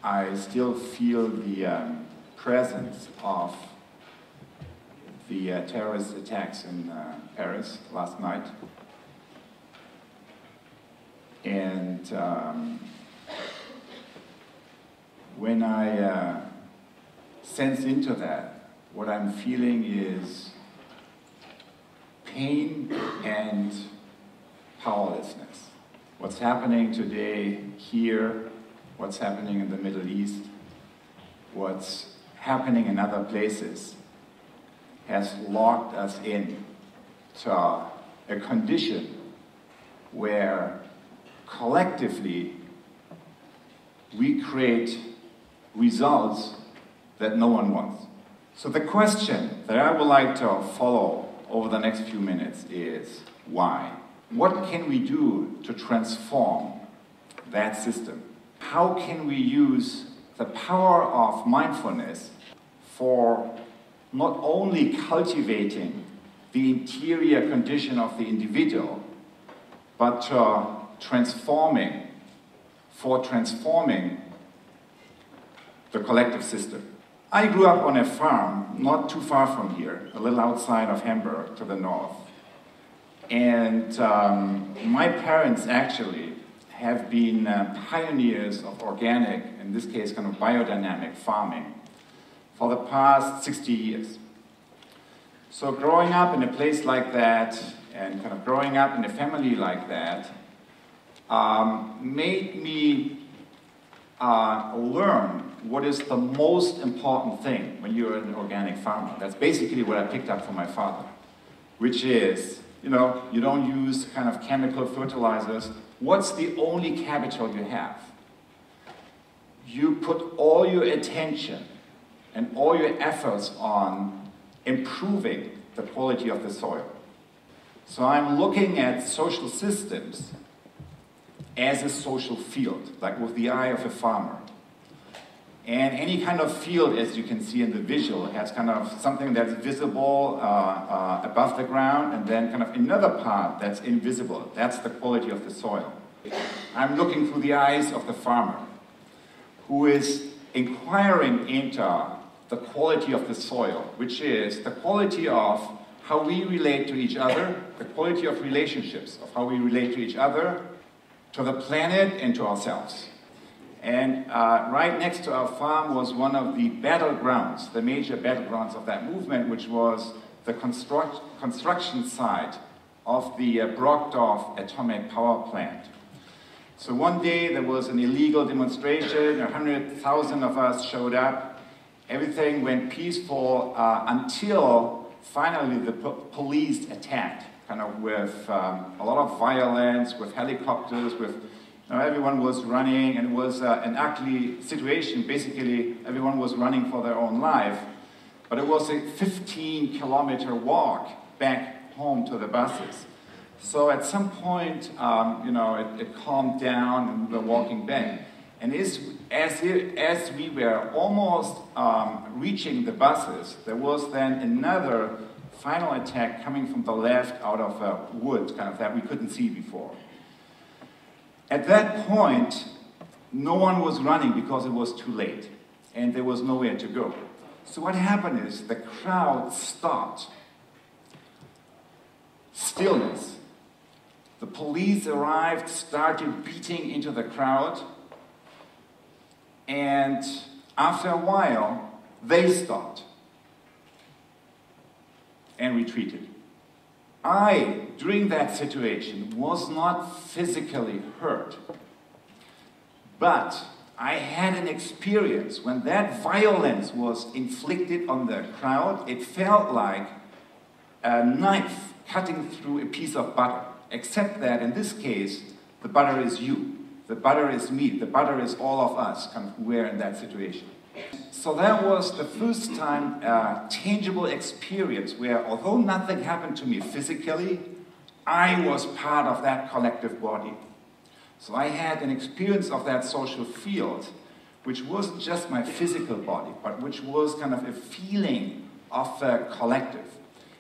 I still feel the presence of the terrorist attacks in Paris last night. And when I sense into that, what I'm feeling is pain and powerlessness. What's happening today here, what's happening in the Middle East, what's happening in other places has locked us in to a condition where collectively we create results that no one wants. So the question that I would like to follow over the next few minutes is why? What can we do to transform that system? How can we use the power of mindfulness for not only cultivating the interior condition of the individual, but transforming the collective system. I grew up on a farm not too far from here, a little outside of Hamburg to the north. And my parents actually have been pioneers of organic, in this case kind of biodynamic farming, for the past 60 years. So growing up in a place like that, and kind of growing up in a family like that, made me learn what is the most important thing when you're an organic farmer. That's basically what I picked up from my father, which is, you know, you don't use kind of chemical fertilizers. What's the only capital you have? You put all your attention and all your efforts on improving the quality of the soil. So I'm looking at social systems as a social field, like with the eye of a farmer. And any kind of field, as you can see in the visual, has kind of something that's visible above the ground, and then kind of another part that's invisible. That's the quality of the soil. I'm looking through the eyes of the farmer, who is inquiring into the quality of the soil, which is the quality of how we relate to each other, the quality of relationships, of how we relate to each other, to the planet, and to ourselves. And right next to our farm was one of the battlegrounds, the major battlegrounds of that movement, which was the construction site of the Brockdorf atomic power plant. So one day there was an illegal demonstration, 100,000 of us showed up. Everything went peaceful until finally the police attacked, kind of with a lot of violence, with helicopters, with everyone was running, and it was an ugly situation. Basically, everyone was running for their own life, but it was a 15-kilometer walk back home to the buses. So at some point, it calmed down, and we were walking back. And as we were almost reaching the buses, there was then another final attack coming from the left out of wood, kind of that we couldn't see before. At that point, no one was running because it was too late, and there was nowhere to go. So what happened is the crowd stopped. Stillness. The police arrived, started beating into the crowd, and after a while, they stopped and retreated. I, during that situation, was not physically hurt, but I had an experience when that violence was inflicted on the crowd. It felt like a knife cutting through a piece of butter, except that in this case, the butter is you, the butter is me, the butter is all of us, kind of, who were in that situation. So that was the first time tangible experience where, although nothing happened to me physically, I was part of that collective body. So I had an experience of that social field, which wasn't just my physical body, but which was kind of a feeling of a collective.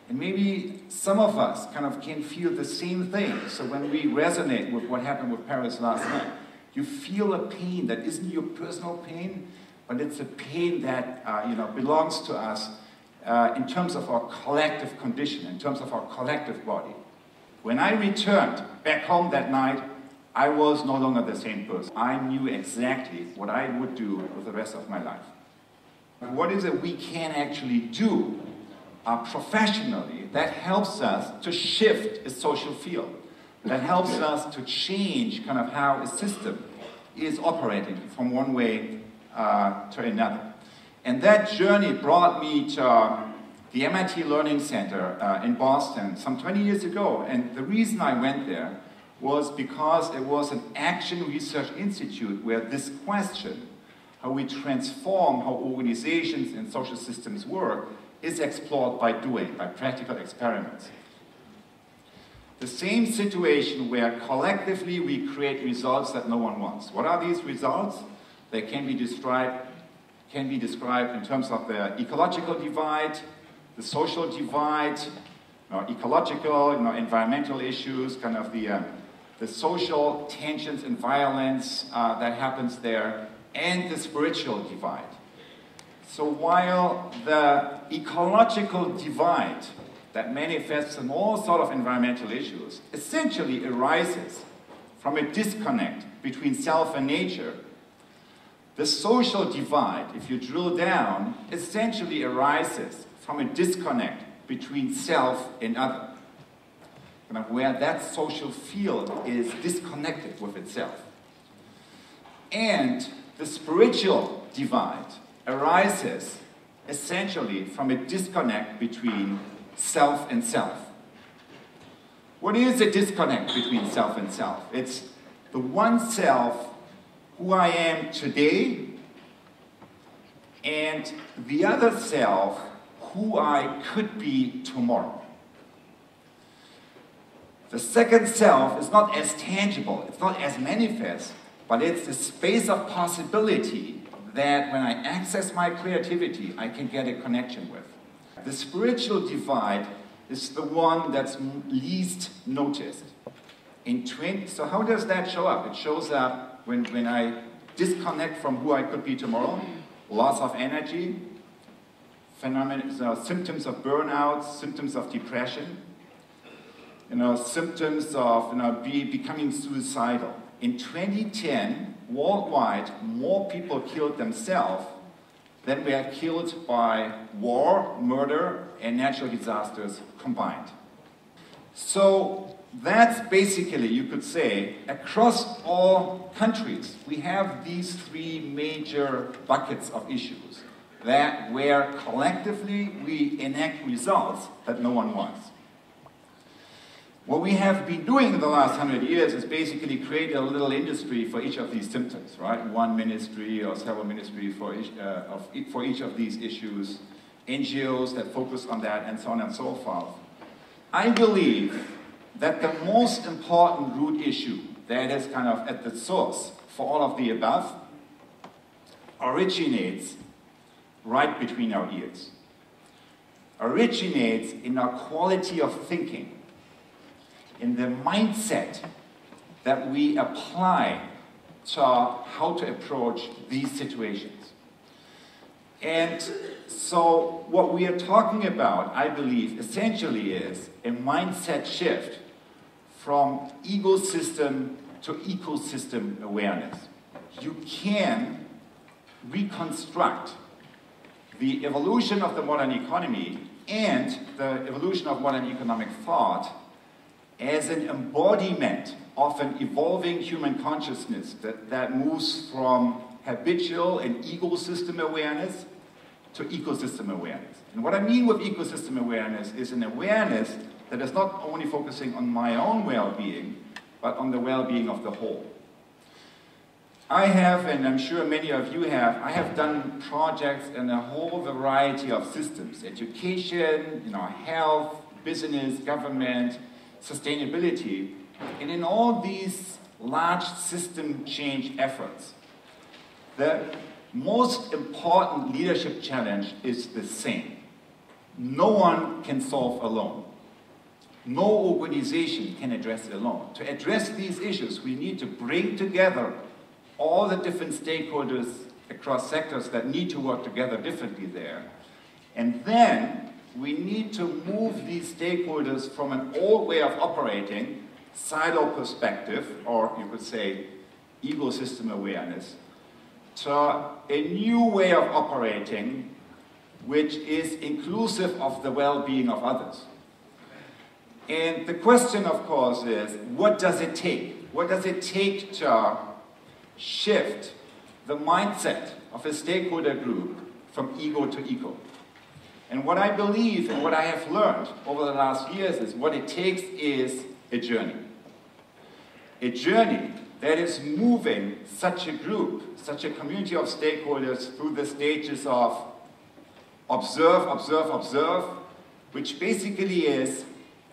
And maybe some of us kind of can feel the same thing. So when we resonate with what happened with Paris last night, You feel a pain that isn't your personal pain, but it's a pain that belongs to us in terms of our collective condition, in terms of our collective body. When I returned back home that night, I was no longer the same person. I knew exactly what I would do with the rest of my life. What is it we can actually do professionally that helps us to shift a social field, that helps us to change kind of how a system is operating from one way to another. And that journey brought me to the MIT Learning Center in Boston some 20 years ago. And the reason I went there was because it was an action research institute where this question, how we transform how organizations and social systems work, is explored by doing, by practical experiments. The same situation where collectively we create results that no one wants. What are these results? They can be described in terms of the ecological divide, the social divide, ecological, environmental issues, kind of the social tensions and violence that happens there, and the spiritual divide. So while the ecological divide that manifests in all sorts of environmental issues essentially arises from a disconnect between self and nature, the social divide, if you drill down, essentially arises from a disconnect between self and other, kind of where that social field is disconnected with itself. And the spiritual divide arises essentially from a disconnect between self and self. What is a disconnect between self and self? It's the one self, who I am today, and the other self, who I could be tomorrow. The second self is not as tangible, it's not as manifest, but it's the space of possibility that when I access my creativity, I can get a connection with. The spiritual divide is the one that's least noticed. So how does that show up? It shows up when I disconnect from who I could be tomorrow. Loss of energy, symptoms of burnout, symptoms of depression, symptoms of becoming suicidal. In 2010, worldwide, more people killed themselves than were killed by war, murder, and natural disasters combined. So that's basically, you could say, across all countries, we have these three major buckets of issues where collectively we enact results that no one wants. What we have been doing in the last 100 years is basically create a little industry for each of these symptoms, right? One ministry or several ministries for each of these issues, NGOs that focus on that, and so on and so forth. I believe that the most important root issue that is kind of at the source for all of the above originates right between our ears. Originates in our quality of thinking, in the mindset that we apply to how to approach these situations. And so what we are talking about, I believe, essentially is a mindset shift from ecosystem to ecosystem awareness. You can reconstruct the evolution of the modern economy and the evolution of modern economic thought as an embodiment of an evolving human consciousness that moves from habitual and ecosystem awareness to ecosystem awareness. And what I mean with ecosystem awareness is an awareness that is not only focusing on my own well-being, but on the well-being of the whole. I have, and I'm sure many of you have, I have done projects in a whole variety of systems: education, health, business, government, sustainability. And in all these large system change efforts, the most important leadership challenge is the same. No one can solve alone. No organization can address it alone. To address these issues, we need to bring together all the different stakeholders across sectors that need to work together differently there. And then we need to move these stakeholders from an old way of operating, silo perspective, or you could say ecosystem awareness, to a new way of operating, which is inclusive of the well-being of others. And the question, of course, is what does it take? What does it take to shift the mindset of a stakeholder group from ego to eco? And what I believe and what I have learned over the last years is what it takes is a journey. A journey that is moving such a group, such a community of stakeholders through the stages of observe, observe, observe, which basically is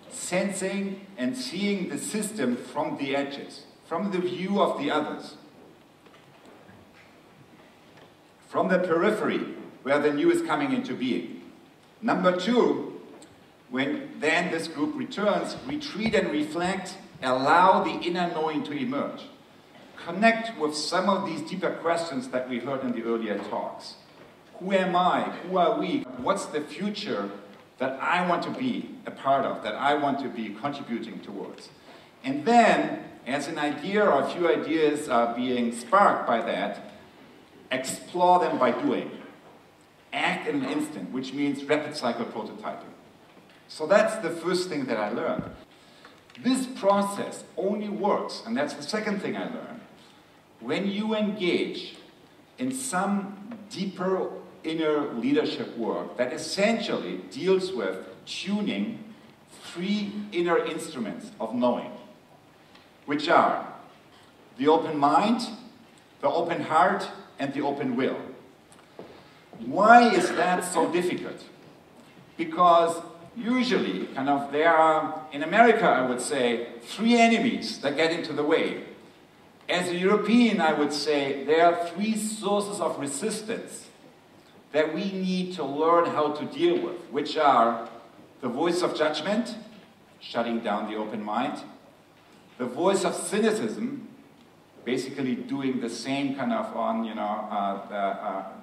sensing and seeing the system from the edges, from the view of the others, from the periphery where the new is coming into being. Number two, when then this group returns, retreat and reflect, allow the inner knowing to emerge. Connect with some of these deeper questions that we heard in the earlier talks. Who am I? Who are we? What's the future that I want to be a part of, that I want to be contributing towards? And then, as an idea or a few ideas are being sparked by that, explore them by doing. Act in an instant, which means rapid cycle prototyping. So that's the first thing that I learned. This process only works, and that's the second thing I learned, when you engage in some deeper inner leadership work that essentially deals with tuning three inner instruments of knowing, which are the open mind, the open heart, and the open will. Why is that so difficult? Because usually, there are, in America, I would say, three enemies that get into the way. As a European, I would say, there are three sources of resistance that we need to learn how to deal with, which are the voice of judgment, shutting down the open mind, the voice of cynicism, basically doing the same on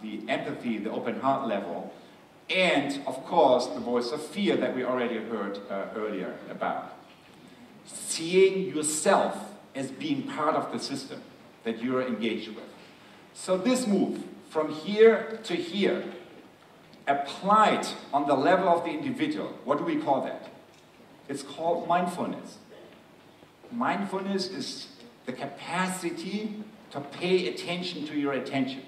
the empathy, the open heart level, and of course the voice of fear that we already heard earlier about. Seeing yourself as being part of the system that you're engaged with. So this move from here to here, applied on the level of the individual, what do we call that? It's called mindfulness. Mindfulness is the capacity to pay attention to your attention.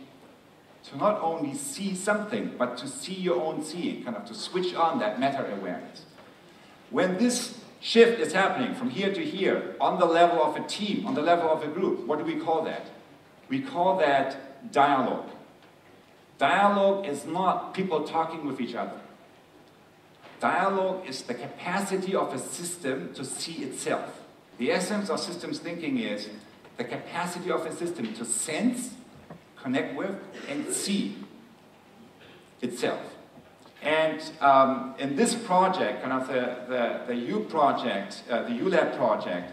To not only see something, but to see your own seeing, to switch on that meta-awareness. When this shift is happening from here to here, on the level of a team, on the level of a group, what do we call that? We call that dialogue. Dialogue is not people talking with each other. Dialogue is the capacity of a system to see itself. The essence of systems thinking is the capacity of a system to sense, connect with, and see itself. And in this project, the U.Lab project,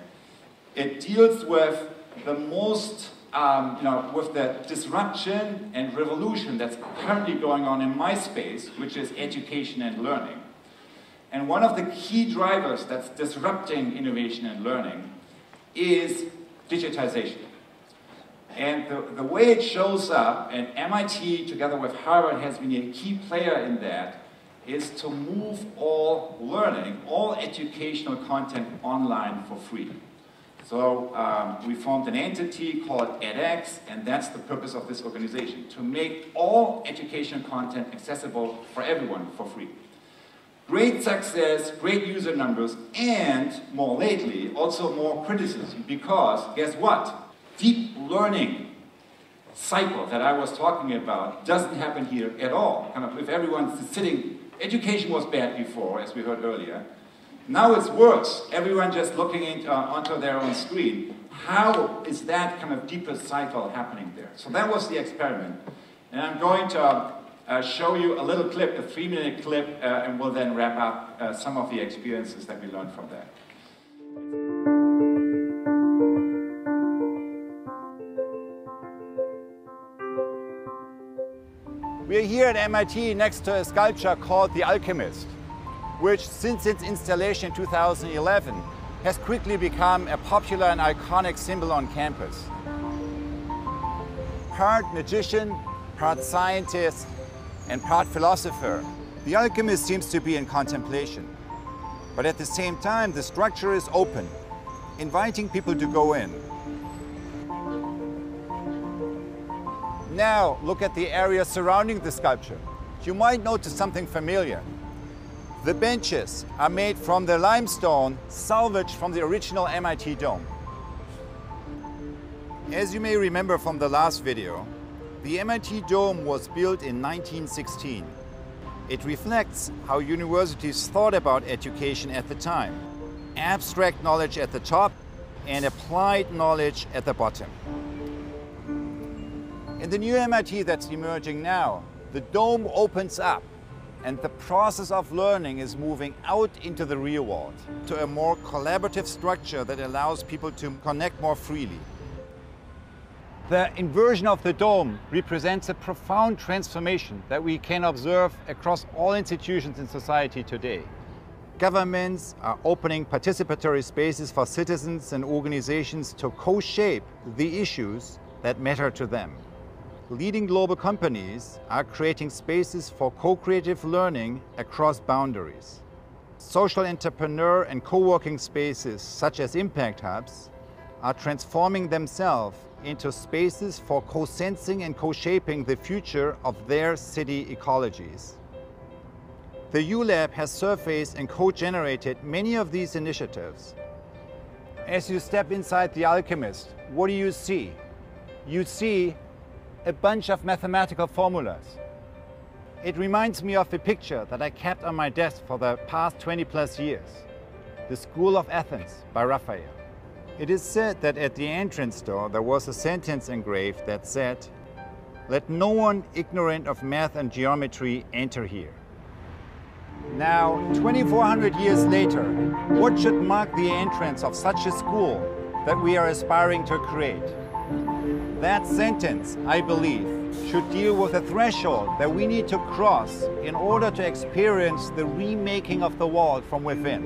it deals with the most, with the disruption and revolution that's currently going on in my space, which is education and learning. And one of the key drivers that's disrupting innovation and learning is digitization. And the way it shows up, and MIT together with Harvard has been a key player in that, is to move all learning, all educational content online for free. So we formed an entity called edX, and that's the purpose of this organization, to make all educational content accessible for everyone for free. Great success, great user numbers, and more lately, also more criticism, because guess what? Deep learning cycle that I was talking about doesn't happen here at all. If everyone's sitting, education was bad before, as we heard earlier. Now it's worse. Everyone just looking onto their own screen. How is that deeper cycle happening there? So that was the experiment. And I'm going to show you a little clip, a 3-minute clip, and we'll then wrap up some of the experiences that we learned from that. We are here at MIT next to a sculpture called the Alchemist, which since its installation in 2011 has quickly become a popular and iconic symbol on campus. Part magician, part scientist, and part philosopher, the Alchemist seems to be in contemplation. But at the same time, the structure is open, inviting people to go in. Now, look at the area surrounding the sculpture. You might notice something familiar. The benches are made from the limestone salvaged from the original MIT dome. As you may remember from the last video, the MIT dome was built in 1916. It reflects how universities thought about education at the time. Abstract knowledge at the top and applied knowledge at the bottom. In the new MIT that's emerging now, the dome opens up and the process of learning is moving out into the real world, to a more collaborative structure that allows people to connect more freely. The inversion of the dome represents a profound transformation that we can observe across all institutions in society today. Governments are opening participatory spaces for citizens and organizations to co-shape the issues that matter to them. Leading global companies are creating spaces for co-creative learning across boundaries. Social entrepreneur and co-working spaces such as impact hubs are transforming themselves into spaces for co-sensing and co-shaping the future of their city ecologies. The U.Lab has surfaced and co-generated many of these initiatives. As you step inside the Alchemist, what do you see? You see a bunch of mathematical formulas. It reminds me of a picture that I kept on my desk for the past 20+ years, The School of Athens by Raphael. It is said that at the entrance door there was a sentence engraved that said, "Let no one ignorant of math and geometry enter here." Now, 2,400 years later, what should mark the entrance of such a school that we are aspiring to create? That sentence, I believe, should deal with a threshold that we need to cross in order to experience the remaking of the world from within.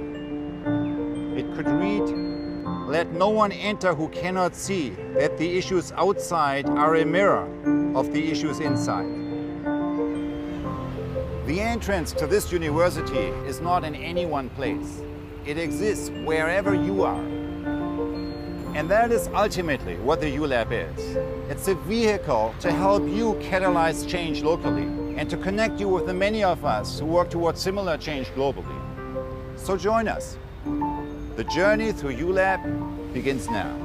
It could read, "Let no one enter who cannot see that the issues outside are a mirror of the issues inside." The entrance to this university is not in any one place. It exists wherever you are. And that is ultimately what the U.Lab is. It's a vehicle to help you catalyze change locally and to connect you with the many of us who work towards similar change globally. So join us. The journey through U.Lab begins now.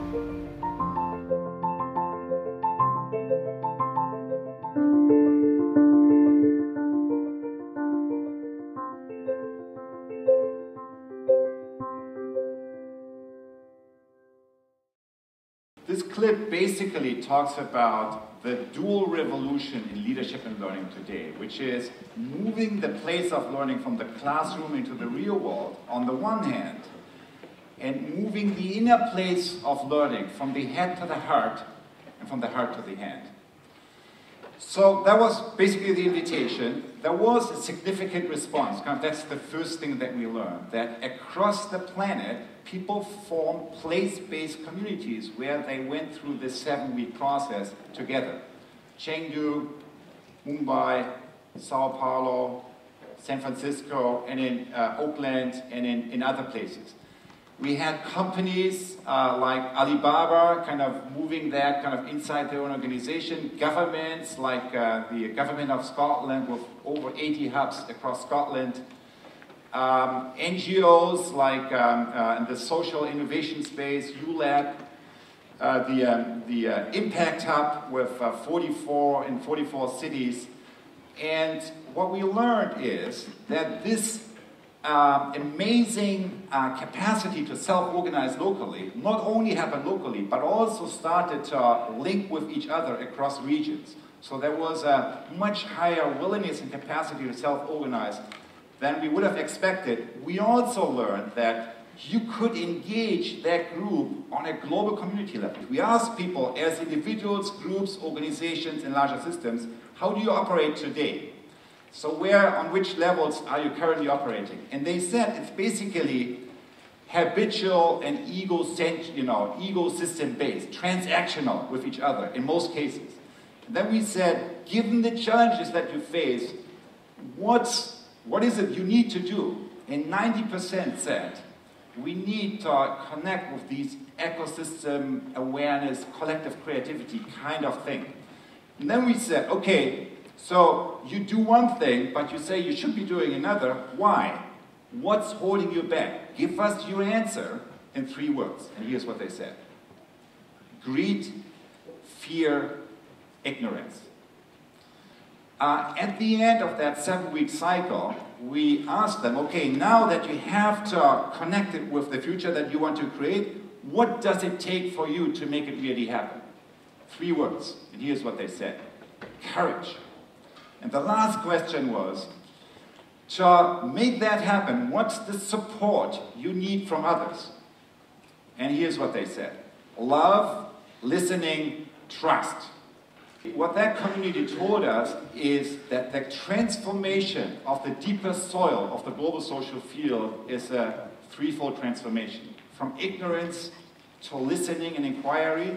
This clip basically talks about the dual revolution in leadership and learning today, which is moving the place of learning from the classroom into the real world on the one hand, and moving the inner place of learning from the head to the heart and from the heart to the hand. So that was basically the invitation. There was a significant response. That's the first thing that we learned, that across the planet, people formed place-based communities where they went through this 7-week process together. Chengdu, Mumbai, Sao Paulo, San Francisco, and in Oakland, and in other places. We had companies like Alibaba kind of moving that kind of inside their own organization, governments like the government of Scotland with over 80 hubs across Scotland, NGOs like in the social innovation space, U.Lab, the Impact Hub with 44 cities. And what we learned is that this amazing capacity to self-organize locally not only happened locally, but also started to link with each other across regions. So there was a much higher willingness and capacity to self-organize than we would have expected. We also learned that you could engage that group on a global community level. We asked people as individuals, groups, organizations, and larger systems, how do you operate today? So on which levels are you currently operating? And they said it's basically habitual and ego-system-based, transactional with each other in most cases. And then we said, given the challenges that you face, what is it you need to do? And 90% said, we need to connect with these ecosystem awareness, collective creativity kind of thing. And then we said, okay, so you do one thing, but you say you should be doing another. Why? What's holding you back? Give us your answer in 3 words. And here's what they said. Greed, fear, ignorance. At the end of that 7-week cycle, we asked them, okay, now that you have to connect it with the future that you want to create, what does it take for you to make it really happen? 3 words, and here's what they said. Courage. And the last question was, to make that happen, what's the support you need from others? And here's what they said. Love, listening, trust. What that community told us is that the transformation of the deeper soil of the global social field is a 3-fold transformation. From ignorance to listening and inquiry,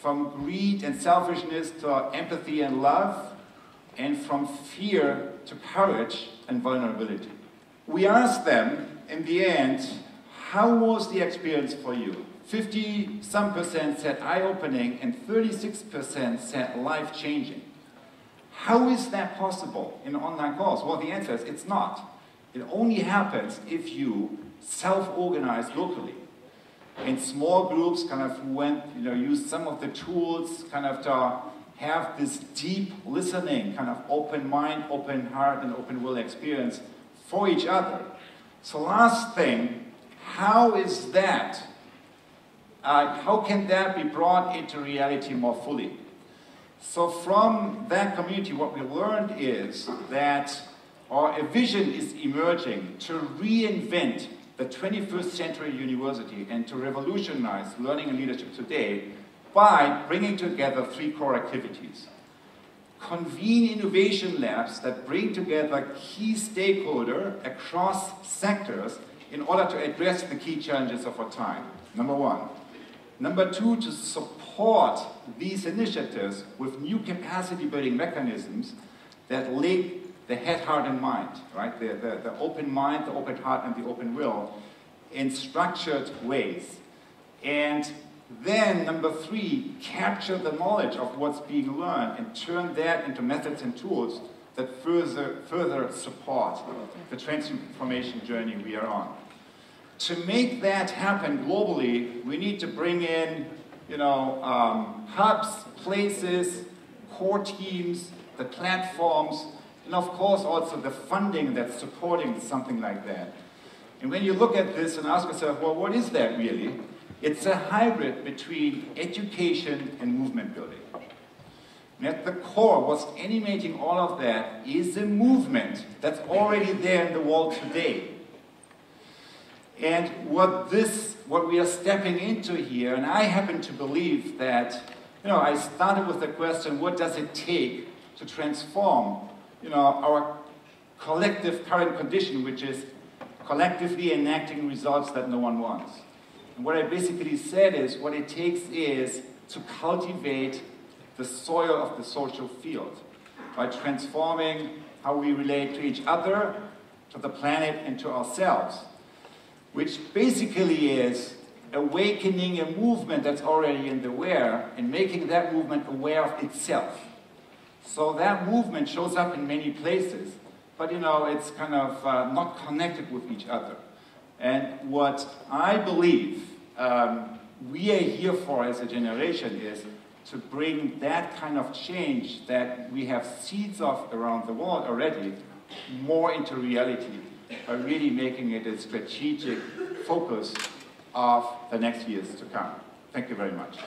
from greed and selfishness to empathy and love, and from fear to courage and vulnerability. We asked them, in the end, how was the experience for you? 50-some% said eye-opening, and 36% said life-changing. How is that possible in an online course? Well, the answer is it's not. It only happens if you self-organize locally. In small groups, kind of use some of the tools, kind of to have this deep listening, kind of open mind, open heart, and open will experience for each other. So last thing, how is that? How can that be brought into reality more fully? So from that community, what we learned is that a vision is emerging to reinvent the 21st century university and to revolutionize learning and leadership today by bringing together 3 core activities. Convene innovation labs that bring together key stakeholders across sectors in order to address the key challenges of our time, number 1. Number 2, to support these initiatives with new capacity building mechanisms that link the head, heart, and mind, right? The open mind, the open heart, and the open will in structured ways. And then, number 3, capture the knowledge of what's being learned and turn that into methods and tools that further support the transformation journey we are on. To make that happen globally, we need to bring in, hubs, places, core teams, the platforms, and of course also the funding that's supporting something like that. And when you look at this and ask yourself, well, what is that really? It's a hybrid between education and movement building. And at the core, what's animating all of that is a movement that's already there in the world today. And what we are stepping into here, and I happen to believe that, I started with the question, what does it take to transform, our collective current condition, which is collectively enacting results that no one wants. And what I basically said is, what it takes is to cultivate the soil of the social field by transforming how we relate to each other, to the planet, and to ourselves, which basically is awakening a movement that's already in the aware and making that movement aware of itself. So that movement shows up in many places, but it's kind of not connected with each other. And what I believe we are here for as a generation is to bring that kind of change that we have seeds of around the world already more into reality by really making it a strategic focus of the next years to come. Thank you very much.